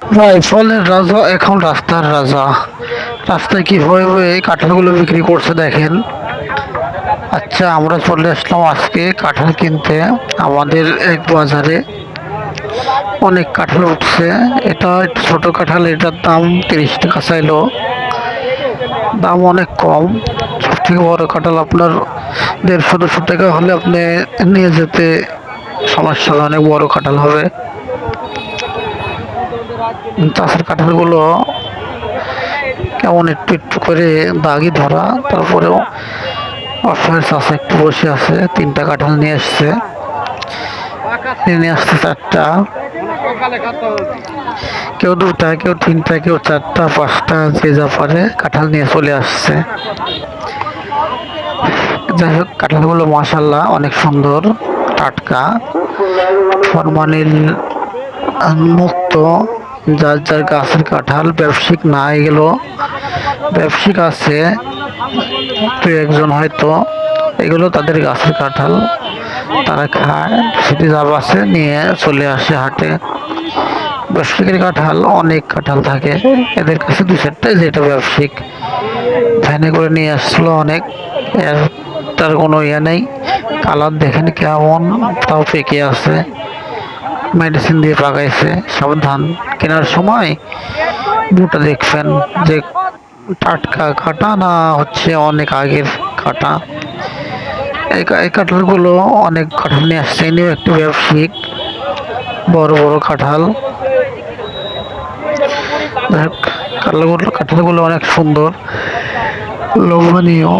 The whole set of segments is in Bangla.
ভাই ফলের রাজা এখন রাস্তার রাজা। রাস্তায় কিভাবে এই কাঁঠালগুলো বিক্রি করছে দেখেন। আচ্ছা, আমরা চলে আসলাম আজকে কাঁঠাল কিনতে। আমাদের এক বাজারে অনেক কাঁঠাল উঠছে। এটা একটু ছোট কাঁঠাল, এটার দাম 30 টাকা চাইলো। দাম অনেক কম। সব থেকে বড় কাঁঠাল আপনার 150-200 টাকা হলে আপনি নিয়ে যেতে সমস্যা হবে, অনেক বড় কাঁঠাল হবে। চাষের কাঁঠালগুলো কেমন একটু একটু করে দাগি ধরা, তারপরেও অসহায় চাষা একটু বসে আছে। 3টা কাঁঠাল নিয়ে আসছে, নিয়ে আসছে 4টা, কেউ 2টা, কেউ 3টা, কেউ 4টা, 5টা, যে যা পারে কাঁঠাল নিয়ে চলে আসছে। যাই হোক, কাঁঠালগুলো মাশাআল্লাহ অনেক সুন্দর, টাটকা, ফরমালিন মুক্ত। যার যার গাছের কাঁঠাল, ব্যবসায়িক না, এগুলো ব্যবসায়িক আছে 2-1 জন হয়তো, এগুলো তাদের গাছের কাঁঠাল, তারা খায়, সেটি যা বাসে নিয়ে চলে আসে হাটে। ব্যবসায়িকের কাঁঠাল অনেক কাঁঠাল থাকে এদের কাছে, 2-4টাই যেটা ব্যবসায়িক। ভ্যানে করে নিয়ে আসছিল অনেক, এর তার কোনো ইয়ে নেই। কালার দেখেন কেমন, তাও পেকে আছে, মেডিসিন দিয়ে পাকাইছে। সাবধান, কেনার সময় দুটা দেখবেন যে টাটকা কাটা না হচ্ছে অনেক আগের কাটা। এই কাঁঠালগুলো অনেক কাঁঠাল নিয়ে আসছে, এনেও একটু ব্যবসায়িক, বড় বড় কাঁঠাল। কাঁঠালগুলো অনেক সুন্দর, লোভনীয়।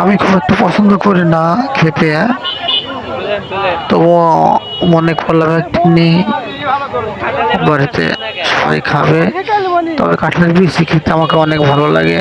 আমি খুব একটা পছন্দ করি না খেতে, তবুও মনে করলাম একটি নিই, বাড়িতে সবাই খাবে। তবে কাঁঠালের বিচি খেতে আমাকে অনেক ভালো লাগে।